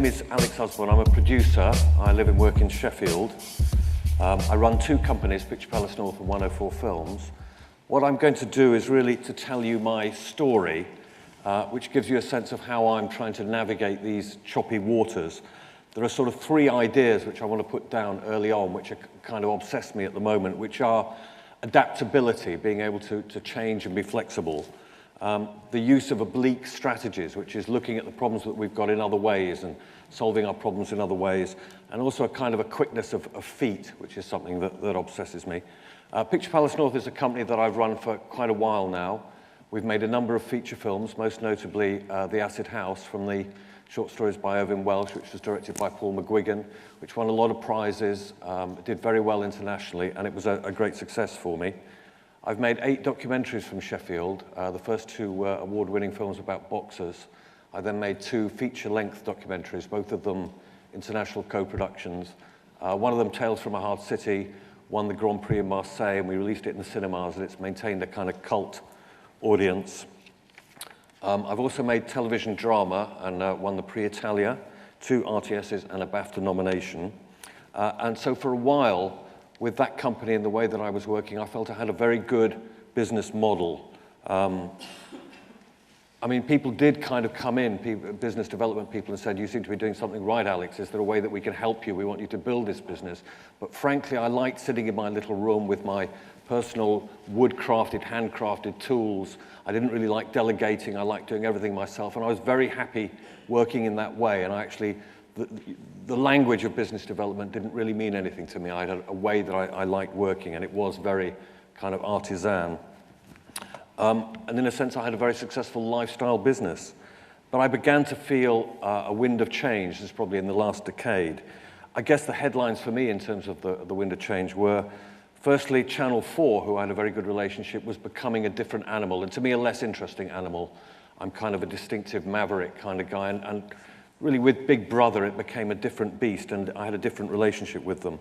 name is Alex Usborne. I'm a producer. I live and work in Sheffield. I run two companies, Picture Palace North and 104 Films. What I'm going to do is really to tell you my story, which gives you a sense of how I'm trying to navigate these choppy waters. There are sort of three ideas which I want to put down early on, which are kind of obsess me at the moment, which are adaptability, being able to change and be flexible. The use of oblique strategies, which is looking at the problems that we've got in other ways and solving our problems in other ways, and also a kind of a quickness of feet, which is something that obsesses me. Picture Palace North is a company that I've run for quite a while now. We've made a number of feature films, most notably The Acid House, from the short stories by Irvine Welsh, which was directed by Paul McGuigan, which won a lot of prizes, did very well internationally, and it was a great success for me. I've made 8 documentaries from Sheffield, the first 2 award-winning films about boxers. I then made 2 feature-length documentaries, both of them international co-productions. One of them, Tales from a Hard City, won the Grand Prix in Marseille, and we released it in the cinemas, and it's maintained a kind of cult audience. I've also made television drama and won the Prix Italia, 2 RTSs and a BAFTA nomination. And so for a while, with that company and the way that I was working, I felt I had a very good business model. I mean, people did kind of come in, business development people, and said, you seem to be doing something right, Alex. Is there a way that we can help you? We want you to build this business. But frankly, I liked sitting in my little room with my personal wood-crafted, handcrafted tools. I didn't really like delegating. I liked doing everything myself. And I was very happy working in that way. And I actually, the language of business development didn't really mean anything to me. I had a way that I liked working, and it was very kind of artisan. And in a sense, I had a very successful lifestyle business. But I began to feel a wind of change. This is probably in the last decade. I guess the headlines for me in terms of the wind of change were, firstly, Channel 4, who I had a very good relationship, was becoming a different animal, and to me, a less interesting animal. I'm kind of a distinctive maverick kind of guy, and really with Big Brother, it became a different beast, and I had a different relationship with them.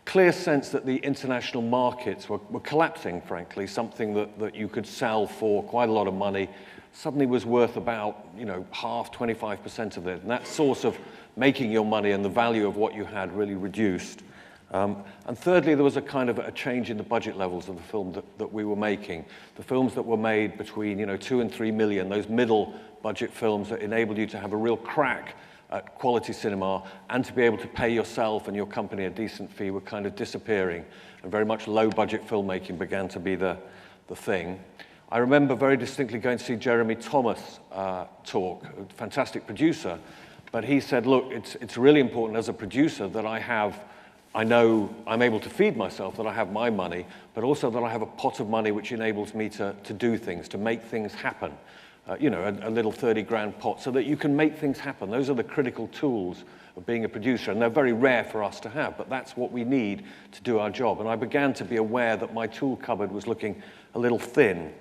Clear sense that the international markets were collapsing, frankly. Something that you could sell for quite a lot of money suddenly was worth about, half, 25% of it. And that source of making your money and the value of what you had really reduced. And thirdly, there was a kind of a change in the budget levels of the film that we were making. The films that were made between 2 and 3 million, those middle budget films that enabled you to have a real crack at quality cinema and to be able to pay yourself and your company a decent fee were kind of disappearing, and very much low-budget filmmaking began to be the thing. I remember very distinctly going to see Jeremy Thomas talk, a fantastic producer, but he said, look, it's really important as a producer that I know I'm able to feed myself, that I have my money, but also that I have a pot of money which enables me to do things, to make things happen. A little 30 grand pot, so that you can make things happen. Those are the critical tools of being a producer, and they're very rare for us to have, but that's what we need to do our job. And I began to be aware that my tool cupboard was looking a little thin.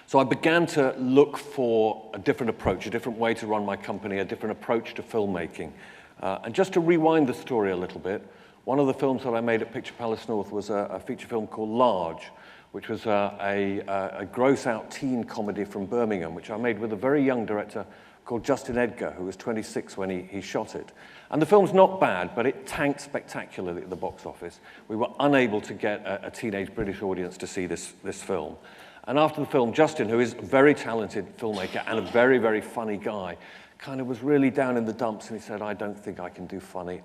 So I began to look for a different approach, a different way to run my company, a different approach to filmmaking. And just to rewind the story a little bit, one of the films that I made at Picture Palace North was a feature film called Large, which was a gross-out teen comedy from Birmingham, which I made with a very young director called Justin Edgar, who was 26 when he shot it. And the film's not bad, but it tanked spectacularly at the box office. We were unable to get a teenage British audience to see this film. And after the film, Justin, who is a very talented filmmaker and a very, very funny guy, kind of was really down in the dumps, and he said, I don't think I can do funny.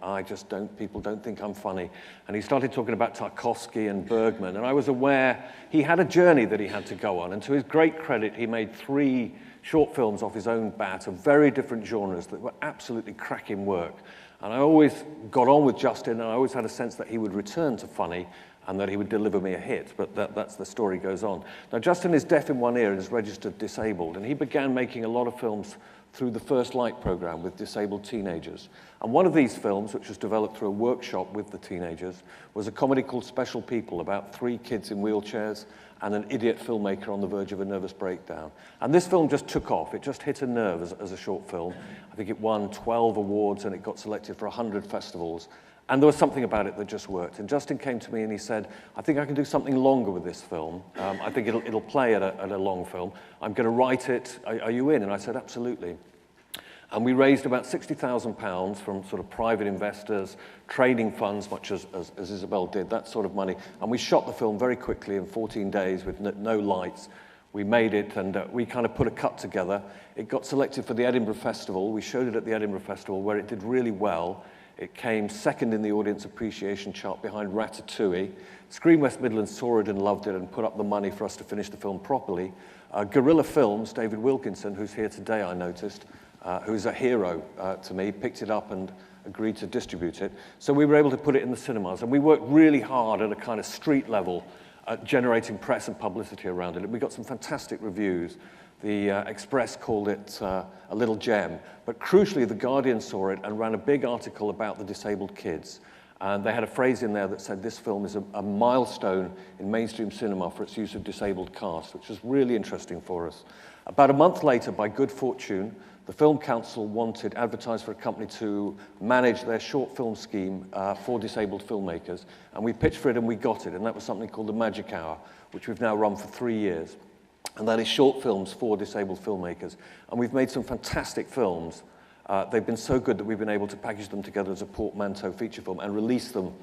People don't think I'm funny. And he started talking about Tarkovsky and Bergman, and I was aware he had a journey that he had to go on. And to his great credit, he made 3 short films off his own bat of very different genres that were absolutely cracking work. And I always got on with Justin, and I always had a sense that he would return to funny and that he would deliver me a hit, but that's the story goes on. Now, Justin is deaf in one ear and is registered disabled, and he began making a lot of films through the First Light program with disabled teenagers. And one of these films, which was developed through a workshop with the teenagers, was a comedy called Special People, about 3 kids in wheelchairs and an idiot filmmaker on the verge of a nervous breakdown. And this film just took off. It just hit a nerve as a short film. I think it won 12 awards, and it got selected for 100 festivals. And there was something about it that just worked. And Justin came to me and he said, I think I can do something longer with this film. I think it'll play at a long film. I'm going to write it. Are you in? And I said, absolutely. And we raised about £60,000 from sort of private investors, trading funds, much as Isabel did, that sort of money. And we shot the film very quickly in 14 days with no lights. We made it, and we kind of put a cut together. It got selected for the Edinburgh Festival. We showed it at the Edinburgh Festival, where it did really well. It came second in the audience appreciation chart behind Ratatouille. Screen West Midlands saw it and loved it and put up the money for us to finish the film properly. Guerrilla Films, David Wilkinson, who's here today, I noticed, who's a hero to me, picked it up and agreed to distribute it. So we were able to put it in the cinemas, and we worked really hard at a kind of street level at generating press and publicity around it. And we got some fantastic reviews. The Express called it a little gem, but crucially, The Guardian saw it and ran a big article about the disabled kids. And they had a phrase in there that said this film is a milestone in mainstream cinema for its use of disabled cast, which was really interesting for us. About a month later, by good fortune, the Film Council advertised for a company to manage their short film scheme for disabled filmmakers, and we pitched for it and we got it, and that was something called the Magic Hour, which we've now run for 3 years. And that is short films for disabled filmmakers. And we've made some fantastic films. They've been so good that we've been able to package them together as a portmanteau feature film and release them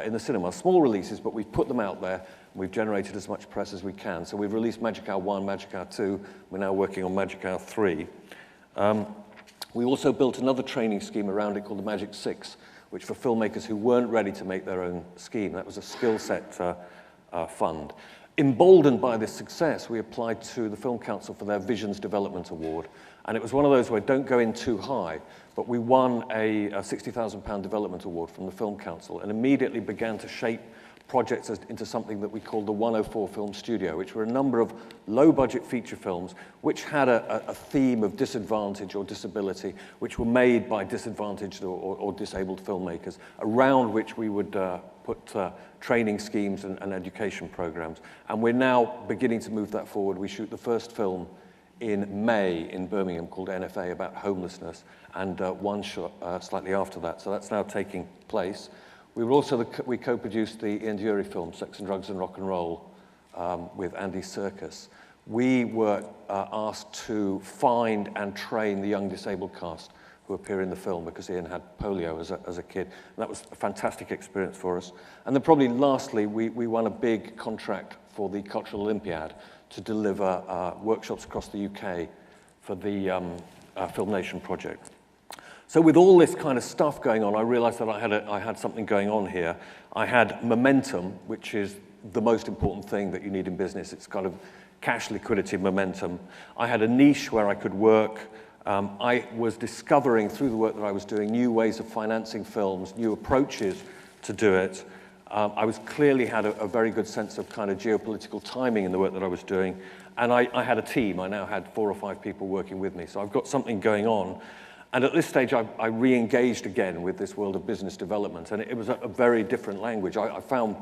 in the cinema. Small releases, but we've put them out there. And we've generated as much press as we can. So we've released Magic Hour 1, Magic Hour 2. We're now working on Magic Hour 3. We also built another training scheme around it called the Magic 6, which for filmmakers who weren't ready to make their own scheme. That was a skill set fund. Emboldened by this success, we applied to the Film Council for their Visions Development Award. And it was one of those where don't go in too high, but we won a £60,000 development award from the Film Council and immediately began to shape projects into something that we called the 104 Film Studio, which were a number of low-budget feature films which had a theme of disadvantage or disability, which were made by disadvantaged or disabled filmmakers, around which we would put training schemes and education programs. And we're now beginning to move that forward. We shoot the first film in May in Birmingham called NFA about homelessness, and one shot slightly after that. So that's now taking place. We co-produced the Ian Dury film, Sex and Drugs and Rock and Roll, with Andy Serkis. We were asked to find and train the young disabled cast who appear in the film because Ian had polio as a kid. And that was a fantastic experience for us. And then probably lastly, we won a big contract for the Cultural Olympiad to deliver workshops across the UK for the Film Nation project. So with all this kind of stuff going on, I realized that I had something going on here. I had momentum, which is the most important thing that you need in business. It's kind of cash, liquidity, momentum. I had a niche where I could work. I was discovering through the work that I was doing new ways of financing films, new approaches to do it. I was clearly had a very good sense of kind of geopolitical timing in the work that I was doing. And I had a team. I now had 4 or 5 people working with me. So I've got something going on. And at this stage, I re-engaged again with this world of business development. And it was a very different language. I found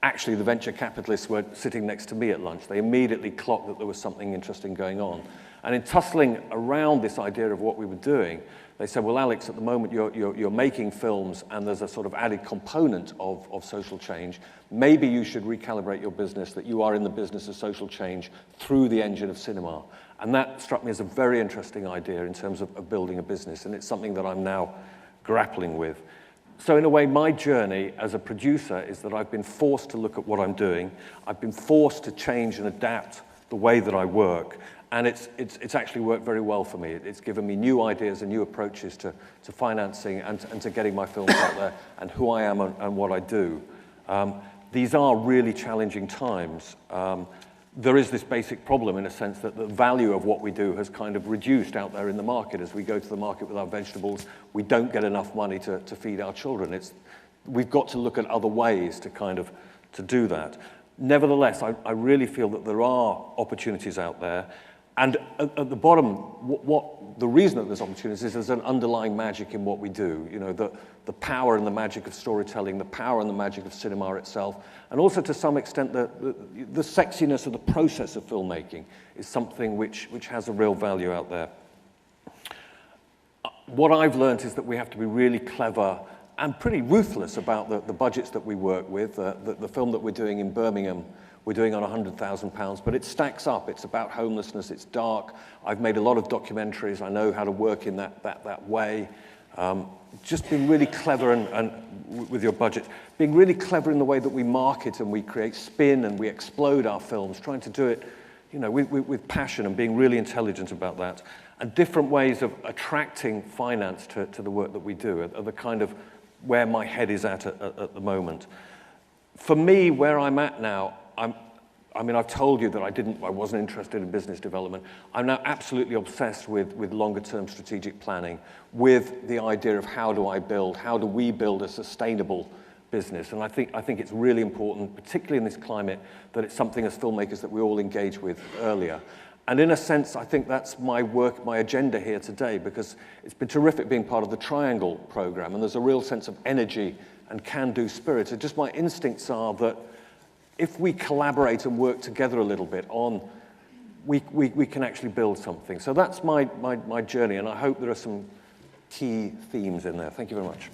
actually the venture capitalists were sitting next to me at lunch. They immediately clocked that there was something interesting going on. And in tussling around this idea of what we were doing, they said, well, Alex, at the moment you're making films and there's a sort of added component of social change. Maybe you should recalibrate your business, that you are in the business of social change through the engine of cinema. And that struck me as a very interesting idea in terms of building a business. And it's something that I'm now grappling with. So in a way, my journey as a producer is that I've been forced to look at what I'm doing. I've been forced to change and adapt the way that I work. And it's actually worked very well for me. It's given me new ideas and new approaches to financing and to getting my films out there and who I am and what I do. These are really challenging times. There is this basic problem in a sense that the value of what we do has kind of reduced out there in the market. As we go to the market with our vegetables, we don't get enough money to feed our children. We've got to look at other ways to do that. Nevertheless, I really feel that there are opportunities out there. And at the bottom, the reason that there's opportunities is there's an underlying magic in what we do. You know, the power and the magic of storytelling, the power and the magic of cinema itself, and also to some extent the sexiness of the process of filmmaking is something which has a real value out there. What I've learned is that we have to be really clever and pretty ruthless about the budgets that we work with. The film that we're doing in Birmingham, we're doing on £100,000, but it stacks up. It's about homelessness, it's dark. I've made a lot of documentaries. I know how to work in that way. Just being really clever and with your budget, being really clever in the way that we market and we create spin and we explode our films, trying to do it, you know, with passion and being really intelligent about that. And different ways of attracting finance to the work that we do are the kind of where my head is at the moment. For me, where I'm at now, I mean, I've told you that I wasn't interested in business development. I'm now absolutely obsessed with longer-term strategic planning, with the idea of how do we build a sustainable business. And I think it's really important, particularly in this climate, that it's something as filmmakers that we all engage with earlier. And in a sense, I think that's my work, my agenda here today, because it's been terrific being part of the Triangle program, and there's a real sense of energy and can-do spirit. So just my instincts are that if we collaborate and work together a little bit we can actually build something. So that's my journey, and I hope there are some key themes in there. Thank you very much.